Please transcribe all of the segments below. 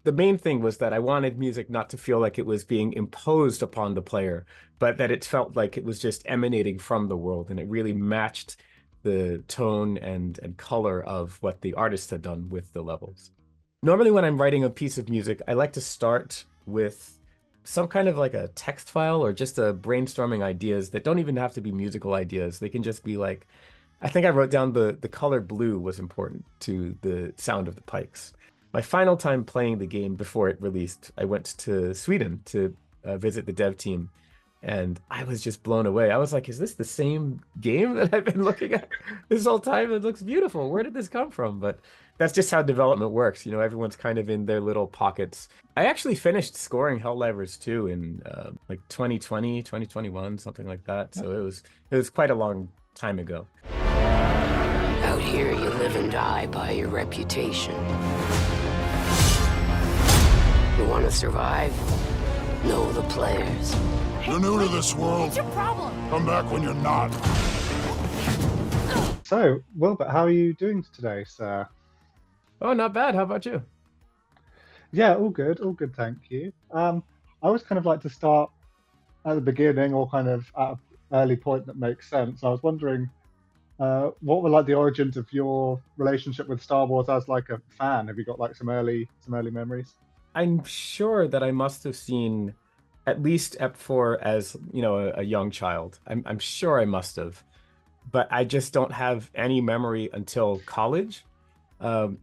the main thing was that I wanted music not to feel like it was being imposed upon the player, but that it felt like it was just emanating from the world, and it really matched the tone and color of what the artist had done with the levels. Normally, when I'm writing a piece of music, I like to start with some kind of like a text file or just a brainstorming ideas that don't even have to be musical ideas. They can just be like, I think I wrote down the color blue was important to the sound of the pikes. My final time playing the game before it released, I went to Sweden to visit the dev team, and I was just blown away. I was like, is this the same game that I've been looking at this whole time? It looks beautiful. Where did this come from? But that's just how development works. You know, everyone's kind of in their little pockets. I actually finished scoring Helldivers 2 in like 2020, 2021, something like that. So it was quite a long time ago. Out here, you live and die by your reputation. You want to survive? Know the players. You're new to this world. What's your problem? Come back when you're not. So, Wilbert, how are you doing today, sir? Oh, not bad. How about you? Yeah, all good, thank you. I always kind of like to start at the beginning or kind of at an early point that makes sense. I was wondering, what were like the origins of your relationship with Star Wars as like a fan? Have you got like some early memories? I'm sure that I must have seen at least Ep 4 as, a young child. I'm sure I must have, but I just don't have any memory until college,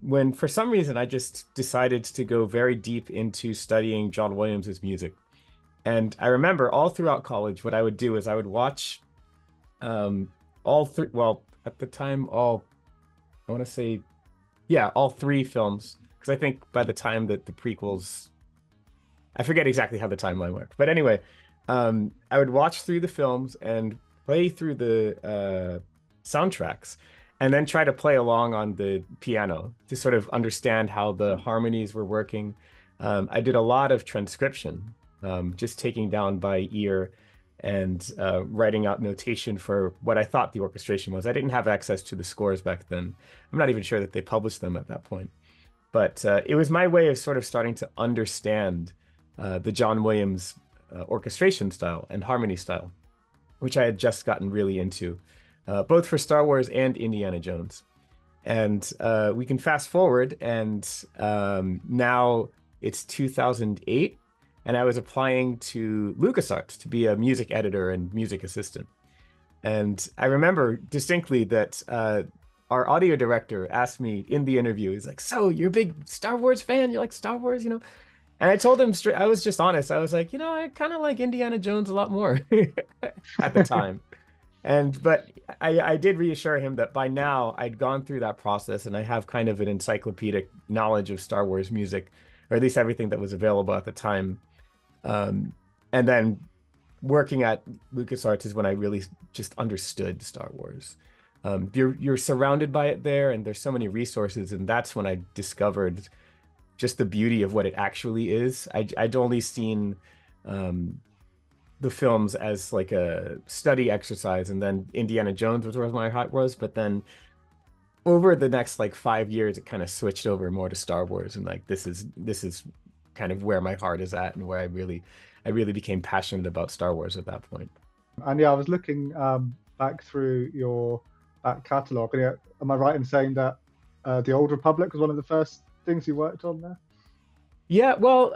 when for some reason I just decided to go very deep into studying John Williams's music. And I remember all throughout college, what I would do is I would watch all three, well, at the time, I want to say, yeah, all three films. Because I think by the time that the prequels, I forget exactly how the timeline worked. But anyway, I would watch through the films and play through the soundtracks, and then try to play along on the piano to sort of understand how the harmonies were working. I did a lot of transcription, just taking down by ear and writing out notation for what I thought the orchestration was. I didn't have access to the scores back then. I'm not even sure that they published them at that point. But it was my way of sort of starting to understand the John Williams orchestration style and harmony style, which I had just gotten really into, both for Star Wars and Indiana Jones. And we can fast forward, and now it's 2008, and I was applying to LucasArts to be a music editor and music assistant. And I remember distinctly that our audio director asked me in the interview, he's like, so you're a big Star Wars fan? You like Star Wars, And I told him straight, I was just honest. I was like, I kind of like Indiana Jones a lot more at the time. But I did reassure him that by now I'd gone through that process and I have kind of an encyclopedic knowledge of Star Wars music, or at least everything that was available at the time. And then working at LucasArts is when I really just understood Star Wars. You're surrounded by it there, and there's so many resources, and that's when I discovered just the beauty of what it actually is. I'd only seen the films as like a study exercise, and then Indiana Jones was where my heart was. But then over the next like 5 years, it kind of switched over more to Star Wars, and like this is kind of where my heart is at, and where I really became passionate about Star Wars at that point. And yeah, I was looking back through your back catalogue, and yeah, am I right in saying that the Old Republic was one of the first things you worked on there? Yeah, well,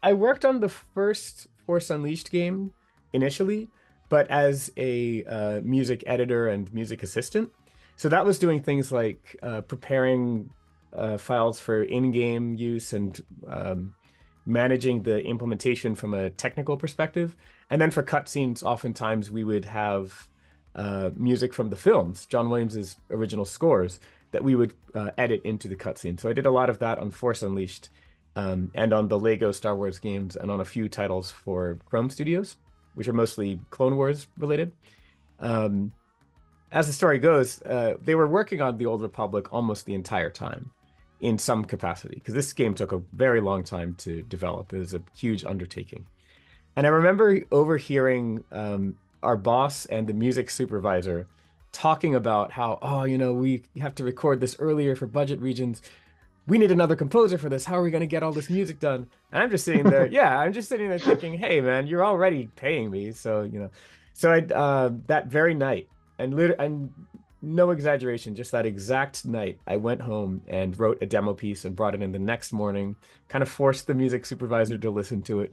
I worked on the first Force Unleashed game initially, but as a music editor and music assistant. So that was doing things like preparing files for in-game use and managing the implementation from a technical perspective. And then for cutscenes, oftentimes we would have music from the films, John Williams's original scores, that we would edit into the cutscene. So I did a lot of that on Force Unleashed, and on the Lego Star Wars games, and on a few titles for Chrome Studios, which are mostly Clone Wars related. As the story goes, they were working on the Old Republic almost the entire time in some capacity, because this game took a very long time to develop. It was a huge undertaking. And I remember overhearing our boss and the music supervisor talking about how, we have to record this earlier for budget regions. we need another composer for this. How are we going to get all this music done? And I'm just sitting there, yeah, I'm just sitting there thinking, hey, man, you're already paying me. So, so that very night, and no exaggeration, just that exact night, I went home and wrote a demo piece and brought it in the next morning, kind of forced the music supervisor to listen to it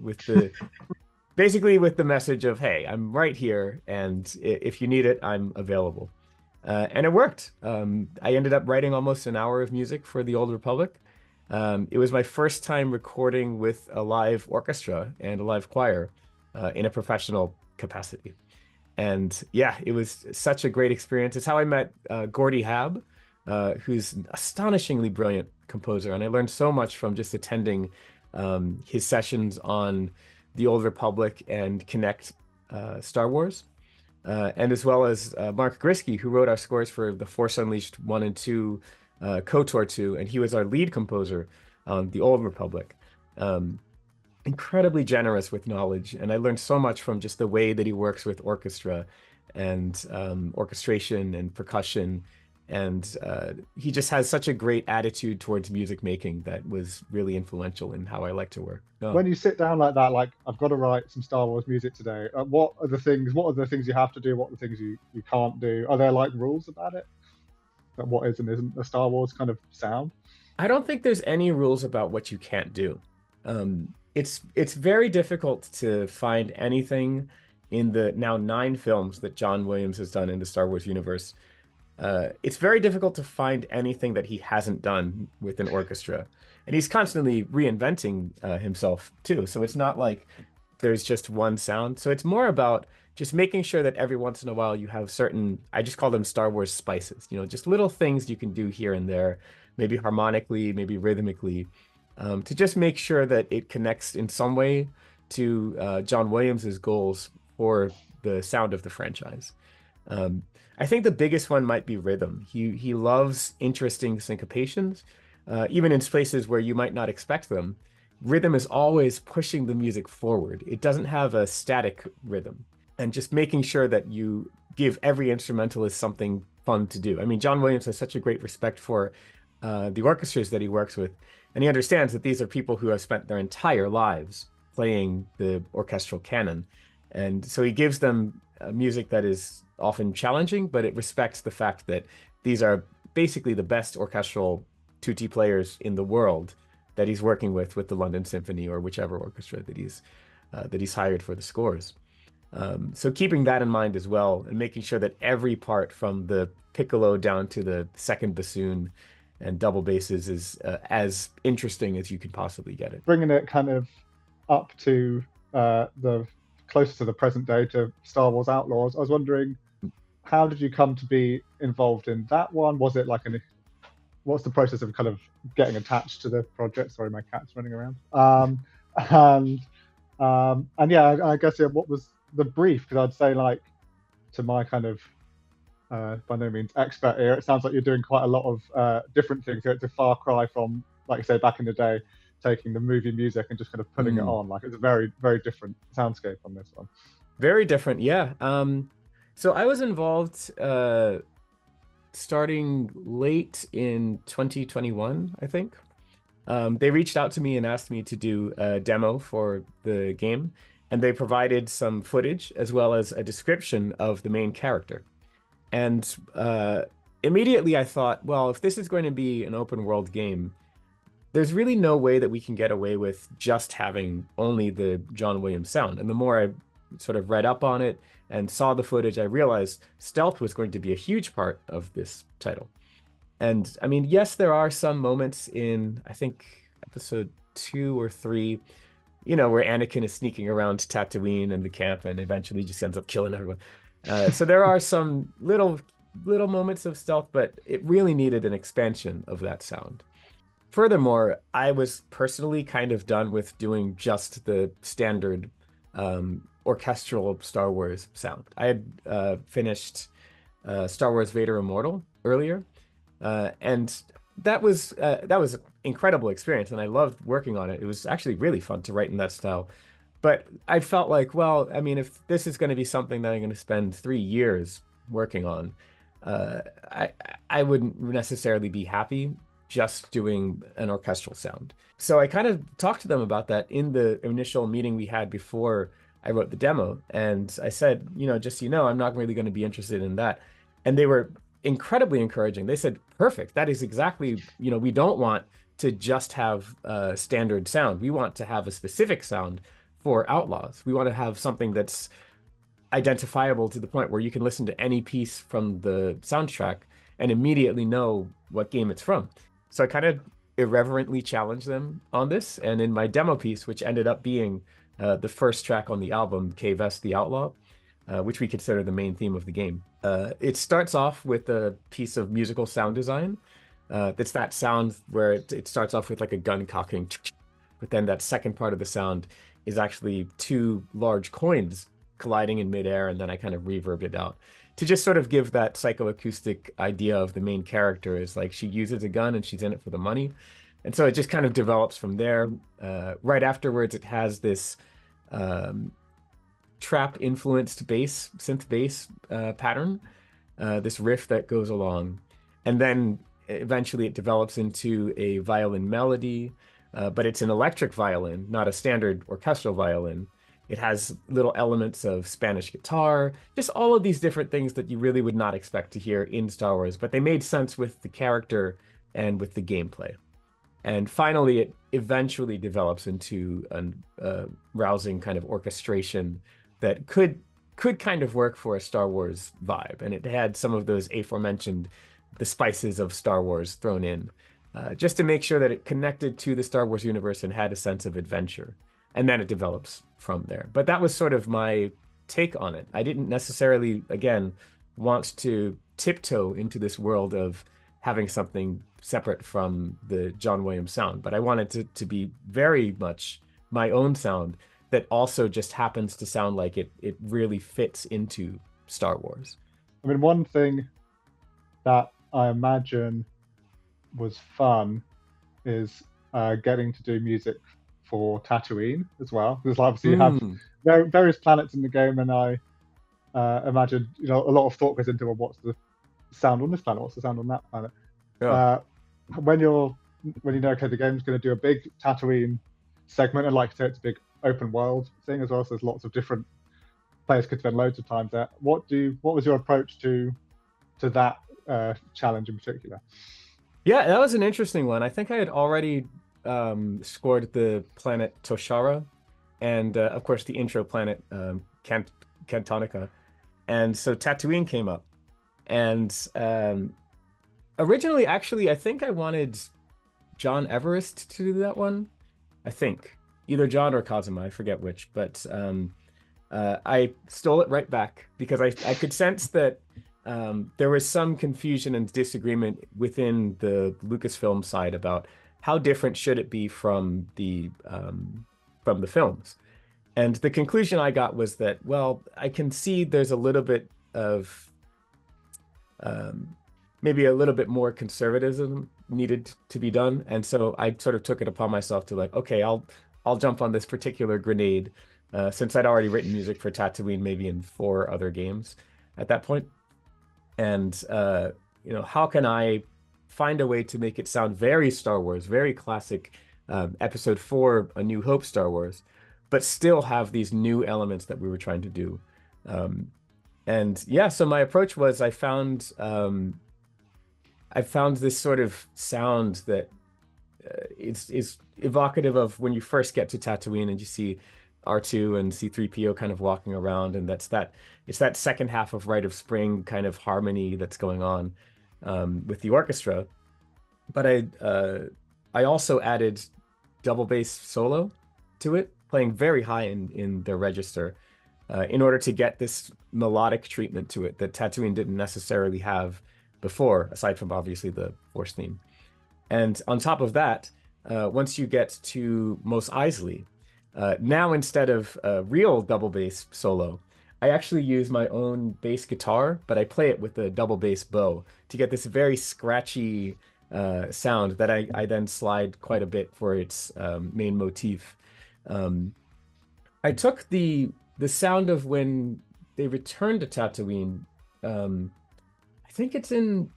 basically with the message of, hey, I'm right here, and if you need it, I'm available. And it worked. I ended up writing almost an hour of music for the Old Republic. It was my first time recording with a live orchestra and a live choir in a professional capacity. And yeah, it was such a great experience. It's how I met Gordy Hab, who's an astonishingly brilliant composer. And I learned so much from just attending his sessions on the Old Republic and Connect Star Wars. And as well as Mark Grisky, who wrote our scores for The Force Unleashed 1 and 2, KOTOR 2, and he was our lead composer on The Old Republic. Incredibly generous with knowledge, and I learned so much from just the way that he works with orchestra and orchestration and percussion. And he just has such a great attitude towards music making that was really influential in how I like to work. When you sit down like that, like I've got to write some Star Wars music today, what are the things you have to do? What are the things you can't do? Are there like rules about it? Like what is and isn't a Star Wars kind of sound? I don't think there's any rules about what you can't do. It's very difficult to find anything in the now 9 films that John Williams has done in the Star Wars universe. It's very difficult to find anything that he hasn't done with an orchestra. And he's constantly reinventing himself too. So it's not like there's just one sound. So it's more about just making sure that every once in a while you have certain, I just call them Star Wars spices, just little things you can do here and there, maybe harmonically, maybe rhythmically, to just make sure that it connects in some way to John Williams's goals for the sound of the franchise. I think the biggest one might be rhythm. He loves interesting syncopations, even in places where you might not expect them. Rhythm is always pushing the music forward. It doesn't have a static rhythm. And just making sure that you give every instrumentalist something fun to do. I mean, John Williams has such a great respect for the orchestras that he works with, and he understands that these are people who have spent their entire lives playing the orchestral canon. And so he gives them music that is often challenging, but it respects the fact that these are basically the best orchestral tutti players in the world that he's working with the London Symphony or whichever orchestra that he's hired for the scores. So keeping that in mind as well, and making sure that every part from the piccolo down to the second bassoon and double basses is as interesting as you can possibly get it. Bringing it kind of up to the closer to the present day, to Star Wars Outlaws, I was wondering, how did you come to be involved in that one? Was it like what's the process of kind of getting attached to the project? Sorry, my cat's running around. And yeah, I guess what was the brief? Because I'd say, like, to my kind of by no means expert ear, it sounds like you're doing quite a lot of different things. So it's a far cry from, like I say, back in the day, taking the movie music and just kind of putting it on. Like, it's a very, very different soundscape on this one. Very different, yeah. So I was involved starting late in 2021, I think. They reached out to me and asked me to do a demo for the game, and they provided some footage as well as a description of the main character. And immediately I thought, well, if this is going to be an open world game, there's really no way that we can get away with just having only the John Williams sound. And the more I sort of read up on it and saw the footage, I realized stealth was going to be a huge part of this title. And I mean, yes, there are some moments in, I think, episode 2 or 3, where Anakin is sneaking around Tatooine and the camp and eventually just ends up killing everyone. So there are some little moments of stealth, but it really needed an expansion of that sound. Furthermore, I was personally kind of done with doing just the standard orchestral Star Wars sound. I had finished Star Wars Vader Immortal earlier, and that was an incredible experience, and I loved working on it. It was actually really fun to write in that style. But I felt like, well, I mean, if this is going to be something that I'm going to spend 3 years working on, I wouldn't necessarily be happy just doing an orchestral sound. So I kind of talked to them about that in the initial meeting we had before I wrote the demo. And I said, just so you know, I'm not really going to be interested in that. And they were incredibly encouraging. They said, perfect. That is exactly, we don't want to just have standard sound. We want to have a specific sound for Outlaws. We want to have something that's identifiable to the point where you can listen to any piece from the soundtrack and immediately know what game it's from. So I kind of irreverently challenged them on this. And in my demo piece, which ended up being the first track on the album, K-Vest the Outlaw, which we consider the main theme of the game. It starts off with a piece of musical sound design. It's that sound where it starts off with like a gun cocking, but then that second part of the sound is actually two large coins colliding in midair, and then I kind of reverb it out to just sort of give that psychoacoustic idea of the main character is like she uses a gun and she's in it for the money. And so it just kind of develops from there. Right afterwards, it has this trap influenced bass, synth bass pattern, this riff that goes along. And then eventually it develops into a violin melody, but it's an electric violin, not a standard orchestral violin. It has little elements of Spanish guitar, just all of these different things that you really would not expect to hear in Star Wars, but they made sense with the character and with the gameplay. And finally, it eventually develops into a rousing kind of orchestration that could kind of work for a Star Wars vibe. And it had some of those aforementioned, the spices of Star Wars thrown in, just to make sure that it connected to the Star Wars universe and had a sense of adventure. And then it develops from there. But that was sort of my take on it. I didn't necessarily, again, want to tiptoe into this world of having something separate from the John Williams sound, but I wanted to be very much my own sound that also just happens to sound like it really fits into Star Wars. I mean, one thing that I imagine was fun is getting to do music for Tatooine as well, because obviously you have various planets in the game, and I imagine a lot of thought goes into what's the sound on this planet, what's the sound on that planet. Yeah. When you know, okay, the game's going to do a big Tatooine segment, and like I say, it's a big open world thing as well, so there's lots of different players could spend loads of time there. What was your approach to that challenge in particular? Yeah, that was an interesting one. I think I had already scored the planet Toshara, and of course the intro planet Cantonica, and so Tatooine came up. And originally, actually, I think I wanted John Everest to do that one. I think either John or Kazuma, I forget which, but I stole it right back because I could sense that there was some confusion and disagreement within the Lucasfilm side about how different should it be from the films. And the conclusion I got was that, well, I can see there's a little bit of maybe a little bit more conservatism needed to be done. And so I sort of took it upon myself to like, okay, I'll jump on this particular grenade since I'd already written music for Tatooine, maybe in 4 other games at that point. And, how can I find a way to make it sound very Star Wars, very classic Episode 4, A New Hope Star Wars, but still have these new elements that we were trying to do. And yeah, so my approach was I found this sort of sound that is evocative of when you first get to Tatooine and you see R2 and C-3PO kind of walking around, and it's that second half of Rite of Spring kind of harmony that's going on with the orchestra. But I also added double bass solo to it, playing very high in the register, in order to get this melodic treatment to it that Tatooine didn't necessarily have before, aside from obviously the Force theme. And on top of that, once you get to Mos Eisley, now instead of real double bass solo, I actually use my own bass guitar, but I play it with a double bass bow to get this very scratchy sound that I then slide quite a bit for its main motif. I took the sound of when they return to Tatooine. I think it's in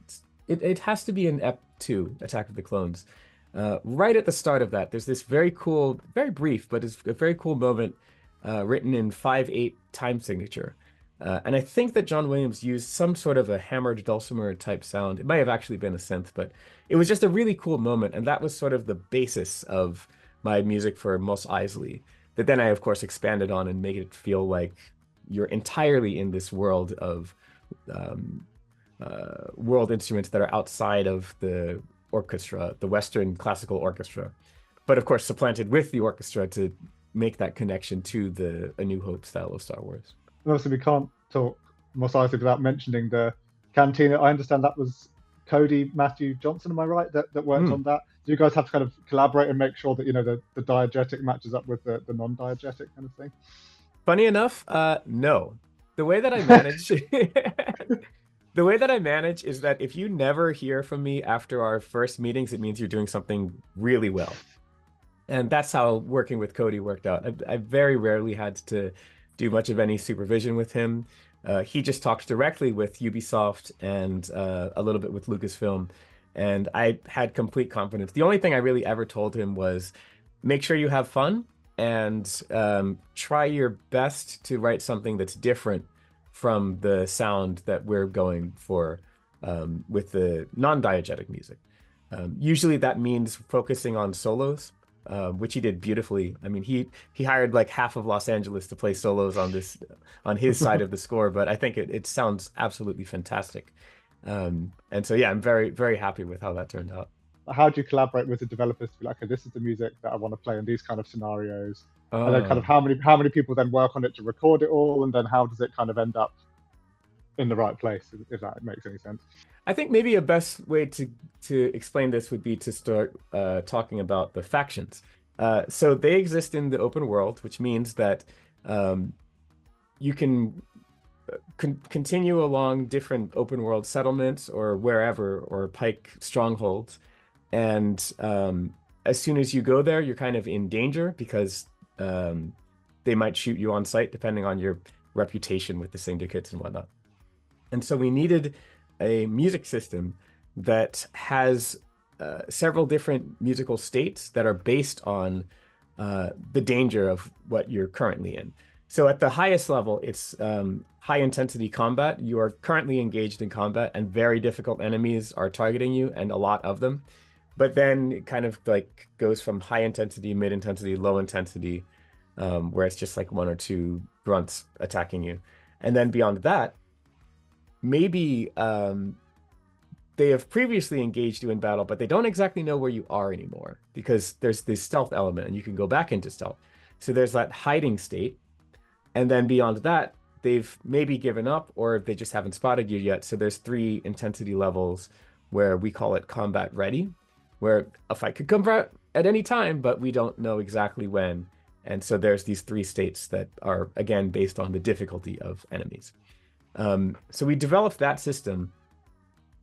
it has to be in II, Attack of the Clones. Right at the start of that, there's this very cool, very brief, but it's a very cool moment written in 5/8 time signature. And I think that John Williams used some sort of a hammered dulcimer type sound. It might have actually been a synth, but it was just a really cool moment. And that was sort of the basis of my music for Mos Eisley, that then I, of course, expanded on and made it feel like you're entirely in this world of um, world instruments that are outside of the orchestra, the Western classical orchestra, but of course supplanted with the orchestra to make that connection to the A New Hope style of Star Wars. And obviously, we can't talk Mos Eisley without mentioning the cantina. I understand that was Cody Matthew Johnson, am I right? That worked on that. Do you guys have to kind of collaborate and make sure that the diegetic matches up with the non-diegetic kind of thing? Funny enough, no. The way that I manage the way that I manage is that if you never hear from me after our first meetings, it means you're doing something really well. And that's how working with Cody worked out. I very rarely had to do much of any supervision with him. He just talked directly with Ubisoft and a little bit with Lucasfilm. And I had complete confidence. The only thing I really ever told him was make sure you have fun and try your best to write something that's different from the sound that we're going for with the non-diegetic music. Usually that means focusing on solos, which he did beautifully. I mean, he hired like half of Los Angeles to play solos on his side of the score, but I think it sounds absolutely fantastic. And so yeah, I'm very, very happy with how that turned out. How do you collaborate with the developers to be like, okay, this is the music that I want to play in these kind of scenarios? And then kind of how many people then work on it to record it all, and then how does it kind of end up in the right place, if that makes any sense? I think maybe a best way to explain this would be to start talking about the factions. So they exist in the open world, which means that you can continue along different open world settlements or wherever, or pike strongholds. And as soon as you go there, you're kind of in danger because they might shoot you on sight, depending on your reputation with the syndicates and whatnot. And so we needed a music system that has several different musical states that are based on the danger of what you're currently in. So at the highest level, it's high intensity combat. You are currently engaged in combat and very difficult enemies are targeting you, and a lot of them. But then it kind of like goes from high intensity, mid intensity, low intensity, where it's just like one or two grunts attacking you. And then beyond that, maybe they have previously engaged you in battle, but they don't exactly know where you are anymore because there's this stealth element and you can go back into stealth. So there's that hiding state. And then beyond that, they've maybe given up or they just haven't spotted you yet. So there's 3 intensity levels where we call it combat ready, where a fight could come at any time, but we don't know exactly when. And so there's these 3 states that are, again, based on the difficulty of enemies. So we developed that system,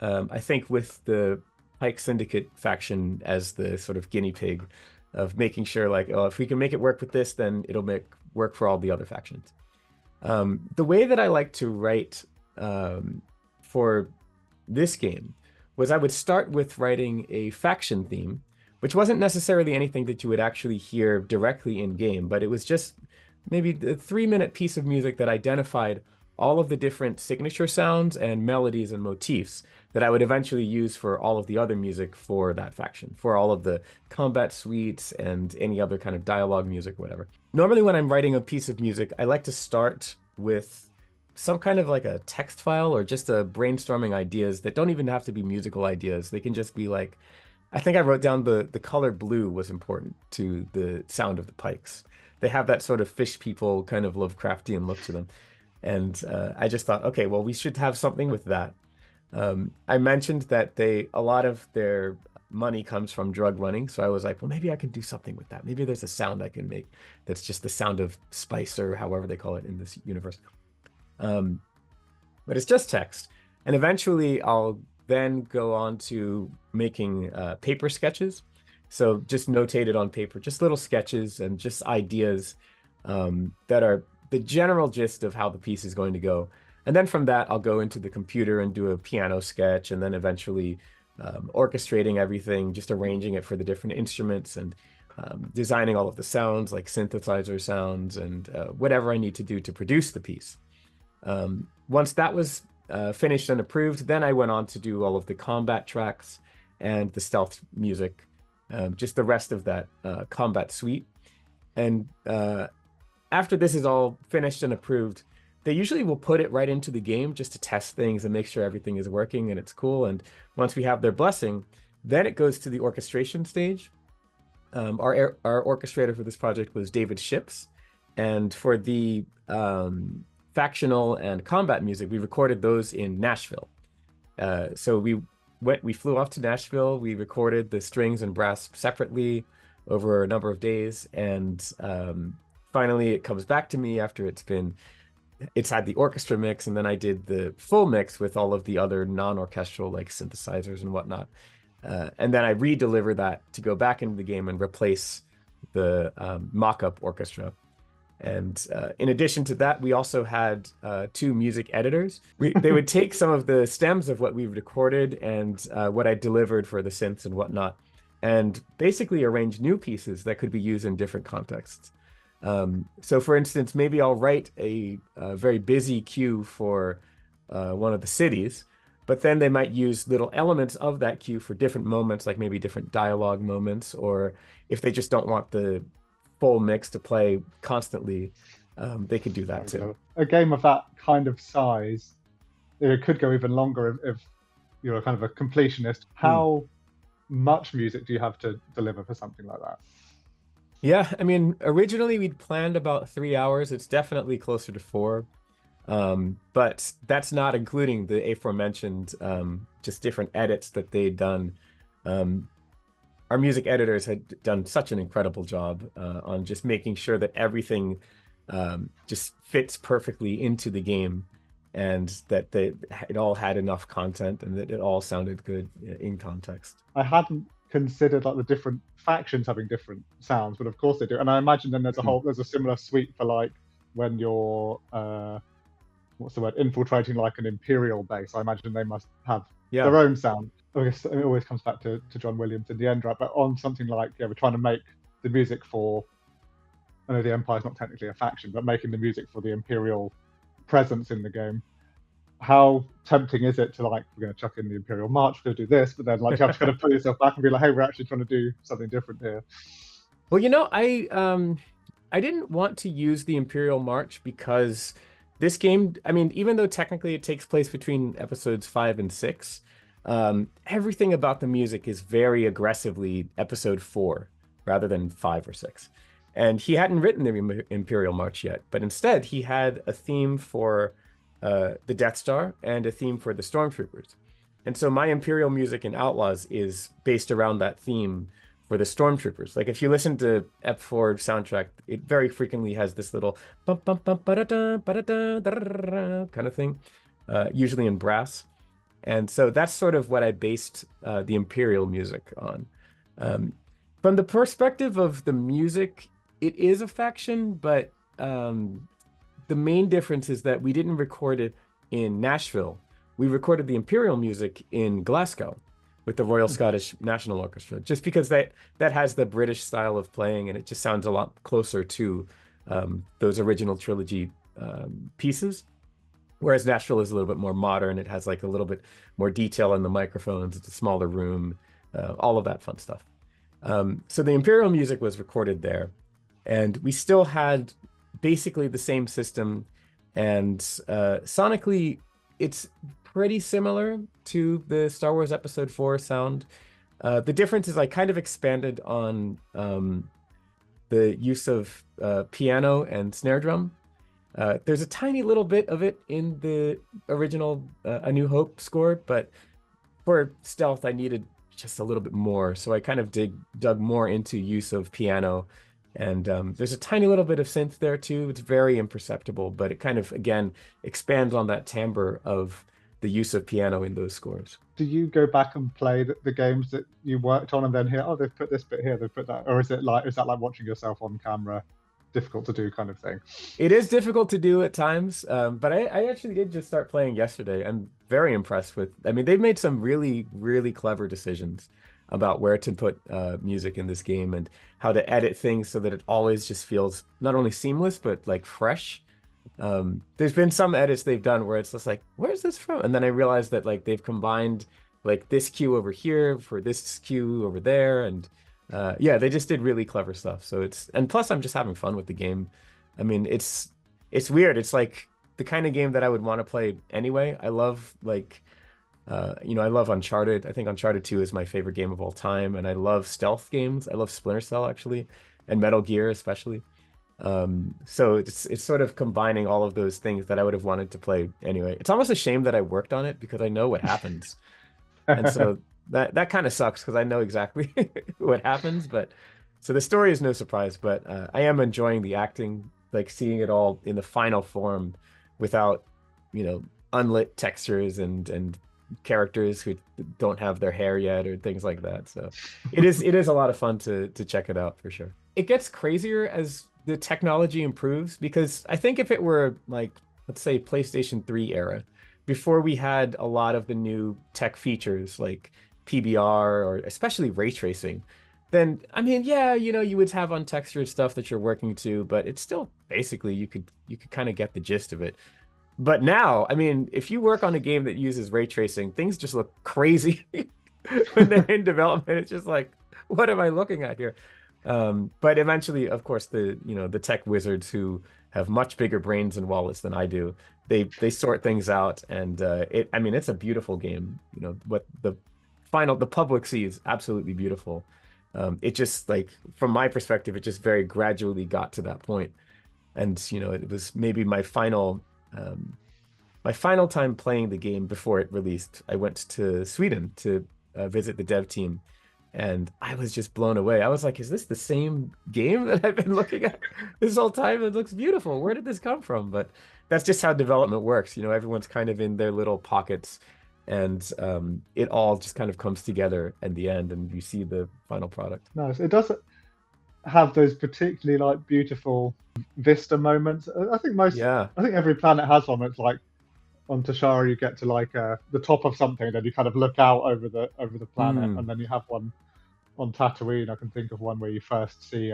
I think, with the Pike Syndicate faction as the sort of guinea pig of making sure, like, oh, if we can make it work with this, then it'll work for all the other factions. The way that I like to write for this game was I would start with writing a faction theme, which wasn't necessarily anything that you would actually hear directly in game, but it was just maybe a 3-minute piece of music that identified all of the different signature sounds and melodies and motifs that I would eventually use for all of the other music for that faction, for all of the combat suites and any other kind of dialogue music, whatever. Normally when I'm writing a piece of music, I like to start with some kind of like a text file or just a brainstorming ideas that don't even have to be musical ideas. They can just be like, I think I wrote down the color blue was important to the sound of the pikes. They have that sort of fish people kind of Lovecraftian look to them. And I just thought, okay, well, we should have something with that. I mentioned that a lot of their money comes from drug running. So I was like, well, maybe I can do something with that. Maybe there's a sound I can make that's just the sound of spice or however they call it in this universe. But it's just text. And eventually I'll then go on to making paper sketches. So just notated on paper, just little sketches and just ideas that are the general gist of how the piece is going to go. And then from that, I'll go into the computer and do a piano sketch and then eventually orchestrating everything, just arranging it for the different instruments and designing all of the sounds like synthesizer sounds and whatever I need to do to produce the piece. Once that was finished and approved, then I went on to do all of the combat tracks and the stealth music, just the rest of that combat suite. And after this is all finished and approved, they usually will put it right into the game just to test things and make sure everything is working and it's cool. And once we have their blessing, then it goes to the orchestration stage. Our orchestrator for this project was David Ships. And for the factional and combat music, we recorded those in Nashville. So we flew off to Nashville. We recorded the strings and brass separately over a number of days. And finally, it comes back to me after it's had the orchestra mix, and then I did the full mix with all of the other non-orchestral like synthesizers and whatnot. And then I re-deliver that to go back into the game and replace the mock-up orchestra. And in addition to that, we also had two music editors. They would take some of the stems of what we recorded and what I delivered for the synths and whatnot, and basically arrange new pieces that could be used in different contexts. So for instance, maybe I'll write a very busy cue for one of the cities, but then they might use little elements of that cue for different moments, like maybe different dialogue moments, or if they just don't want the full mix to play constantly, they could do that too. A game of that kind of size, it could go even longer if you're kind of a completionist. How much music do you have to deliver for something like that? Yeah, I mean, originally we'd planned about 3 hours. It's definitely closer to 4. But that's not including the aforementioned just different edits that they'd done. Our music editors had done such an incredible job on just making sure that everything just fits perfectly into the game, and that it all had enough content and that it all sounded good in context. I hadn't considered like the different factions having different sounds, but of course they do. And I imagine then there's a similar suite for like when you're infiltrating like an imperial base. I imagine they must have their own sound. I guess it always comes back to John Williams in the end, right? But on something like we're trying to make the music for, I know the Empire's not technically a faction, but making the music for the imperial presence in the game. How tempting is it to like, we're going to chuck in the Imperial March, we're going to do this, but then like you have to kind of put yourself back and be like, hey, we're actually trying to do something different here. Well, I didn't want to use the Imperial March because this game, I mean, even though technically it takes place between episodes 5 and 6, everything about the music is very aggressively episode 4 rather than 5 or 6. And he hadn't written the Imperial March yet, but instead he had a theme for the Death Star and a theme for the Stormtroopers. And so my Imperial music in Outlaws is based around that theme for the Stormtroopers. Like if you listen to Ep4 soundtrack, it very frequently has this little bum bum bum ba-da-da, ba-da-da, da-da-da-da, kind of thing, usually in brass. And so that's sort of what I based the Imperial music on. From the perspective of the music, it is a faction, but the main difference is that we didn't record it in Nashville. We recorded the Imperial music in Glasgow with the Royal Scottish National Orchestra, just because that has the British style of playing, and it just sounds a lot closer to those original trilogy pieces. Whereas Nashville is a little bit more modern. It has like a little bit more detail in the microphones. It's a smaller room, all of that fun stuff. So the Imperial music was recorded there, and we still had basically the same system, and sonically it's pretty similar to the Star Wars Episode 4 sound. The difference is I kind of expanded on the use of piano and snare drum. There's a tiny little bit of it in the original A New Hope score, but for stealth I needed just a little bit more, so I kind of dug more into use of piano. And there's a tiny little bit of synth there too. It's very imperceptible, but it kind of, again, expands on that timbre of the use of piano in those scores. Do you go back and play the games that you worked on and then hear, oh, they've put this bit here, they've put that, or is that like watching yourself on camera difficult to do kind of thing. It is difficult to do at times, but I actually did just start playing yesterday. I'm very impressed with. I mean, they've made some really, really clever decisions about where to put music in this game and how to edit things so that it always just feels not only seamless but like fresh. There's been some edits they've done where it's just like, where's this from? And then I realized that like they've combined like this cue over here for this cue over there, and yeah, they just did really clever stuff. So it's and plus I'm just having fun with the game. I mean, it's weird. It's like the kind of game that I would want to play anyway. I love like I love Uncharted. I think Uncharted 2 is my favorite game of all time, and I love stealth games. I love Splinter Cell actually, and Metal Gear especially. So it's sort of combining all of those things that I would have wanted to play anyway. It's almost a shame that I worked on it because I know what happens. And so that kind of sucks because I know exactly what happens, but so the story is no surprise, but I am enjoying the acting, like seeing it all in the final form without, unlit textures and characters who don't have their hair yet or things like that. So it is a lot of fun to check it out for sure. It gets crazier as the technology improves because I think if it were like, let's say PlayStation 3 era, before we had a lot of the new tech features like PBR or especially ray tracing, then I mean, yeah, you would have untextured stuff that you're working to, but it's still basically you could kind of get the gist of it. But now, I mean, if you work on a game that uses ray tracing, things just look crazy when they're in development. It's just like, what am I looking at here? But eventually, of course, the tech wizards who have much bigger brains and wallets than I do, they sort things out, and I mean, it's a beautiful game. What the public sees absolutely beautiful. It just like from my perspective, it just very gradually got to that point, and it was maybe my final time playing the game before it released. I went to Sweden to visit the dev team, and I was just blown away. I was like, is this the same game that I've been looking at this whole time? It looks beautiful. Where did this come from? But that's just how development works. Everyone's kind of in their little pockets, and it all just kind of comes together at the end, and you see the final product. Nice. It does have those particularly like beautiful vista moments. I think Yeah. I think every planet has one. It's like on Tashara, you get to like the top of something, and then you kind of look out over the planet, and then you have one on Tatooine. I can think of one where you first see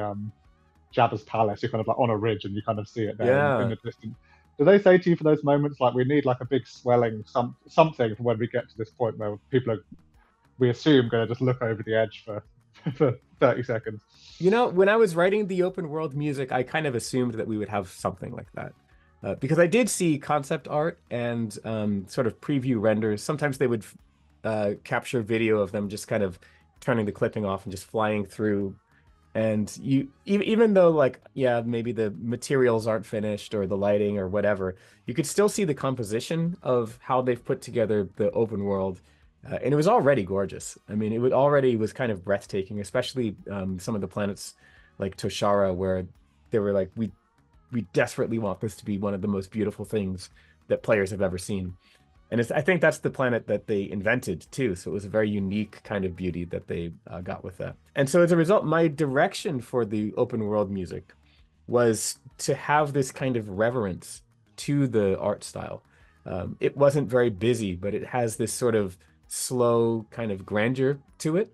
Jabba's palace. You're kind of like on a ridge, and you kind of see it there in the distance. Do they say to you for those moments like we need like a big swelling something for when we get to this point where people are, we assume, going to just look over the edge for 30 seconds? When I was writing the open world music, I kind of assumed that we would have something like that. Because I did see concept art and sort of preview renders. Sometimes they would capture video of them just kind of turning the clipping off and just flying through. And even though like, yeah, maybe the materials aren't finished or the lighting or whatever, you could still see the composition of how they've put together the open world. And it was already gorgeous. I mean, it already was kind of breathtaking, especially some of the planets like Toshara, where they were like, we desperately want this to be one of the most beautiful things that players have ever seen. And I think that's the planet that they invented too. So it was a very unique kind of beauty that they got with that. And so as a result, my direction for the open world music was to have this kind of reverence to the art style. It wasn't very busy, but it has this sort of slow kind of grandeur to it.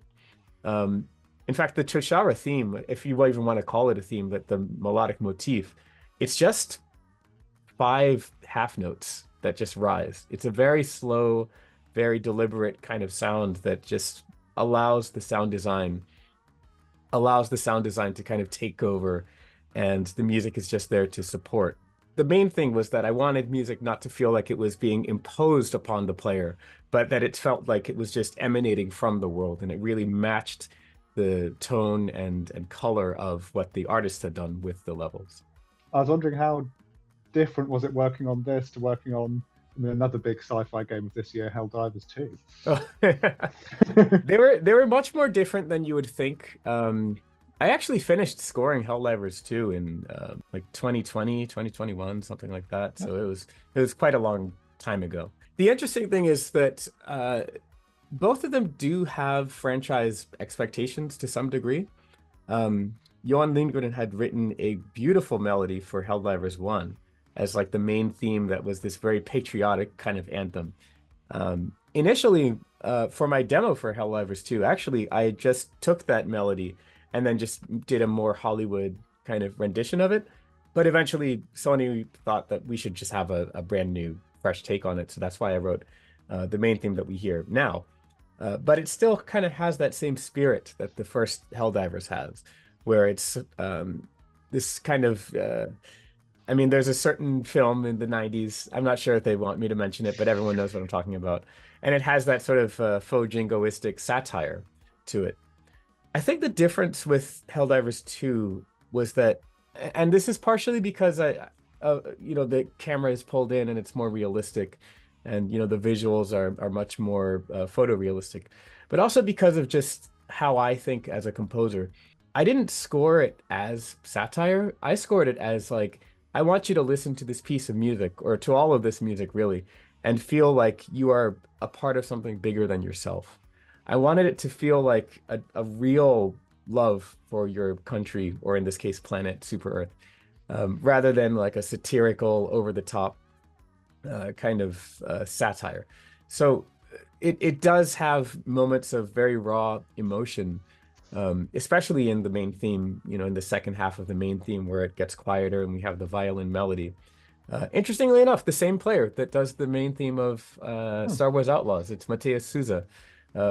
In fact, the Toshara theme, if you even want to call it a theme, but the melodic motif, it's just 5 half notes that just rise. It's a very slow, very deliberate kind of sound that just allows the sound design to kind of take over, and the music is just there to support. The main thing was that I wanted music not to feel like it was being imposed upon the player, but that it felt like it was just emanating from the world, and it really matched the tone and color of what the artist had done with the levels. I was wondering how different was it working on this to working on another big sci-fi game of this year, Helldivers 2? Oh. They were much more different than you would think. I actually finished scoring Helldivers 2 in like 2020, 2021, something like that. So it was quite a long time ago. The interesting thing is that both of them do have franchise expectations to some degree. Johan Lindgren had written a beautiful melody for Helldivers 1 as like the main theme that was this very patriotic kind of anthem. Initially, for my demo for Helldivers 2, actually, I just took that melody and then just did a more Hollywood kind of rendition of it. But eventually, Sony thought that we should just have a brand new, fresh take on it. So that's why I wrote the main theme that we hear now. But it still kind of has that same spirit that the first Helldivers has, where it's this kind of I mean, there's a certain film in the 90s. I'm not sure if they want me to mention it, but everyone knows what I'm talking about. And it has that sort of faux jingoistic satire to it. I think the difference with Helldivers 2 was that, and this is partially because the camera is pulled in and it's more realistic, and the visuals are much more photorealistic, but also because of just how I think as a composer. I didn't score it as satire. I scored it as like, I want you to listen to this piece of music, or to all of this music really, and feel like you are a part of something bigger than yourself. I wanted it to feel like a real love for your country, or in this case, planet Super Earth, rather than like a satirical, over the top kind of satire. So it does have moments of very raw emotion, especially in the main theme, in the second half of the main theme where it gets quieter and we have the violin melody. Interestingly enough, the same player that does the main theme of Star Wars Outlaws, it's Mateus Souza.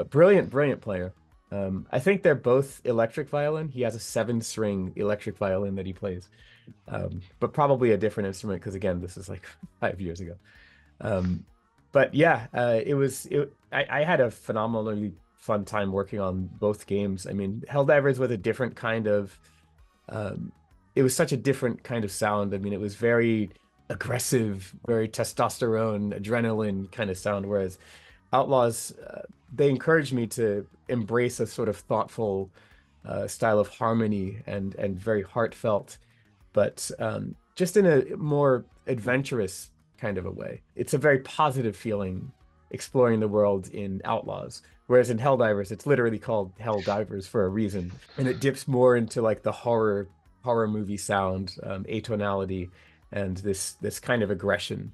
Brilliant, brilliant player. I think they're both electric violin. He has a 7-string electric violin that he plays, but probably a different instrument because, again, this is like 5 years ago. But yeah, I had a phenomenally fun time working on both games. I mean, Helldivers was a different kind of, it was such a different kind of sound. I mean, it was very aggressive, very testosterone, adrenaline kind of sound, whereas Outlaws, they encouraged me to embrace a sort of thoughtful style of harmony and very heartfelt, but just in a more adventurous kind of a way. It's a very positive feeling exploring the world in Outlaws, whereas in Helldivers, it's literally called Helldivers for a reason, and it dips more into like the horror movie sound, atonality, and this kind of aggression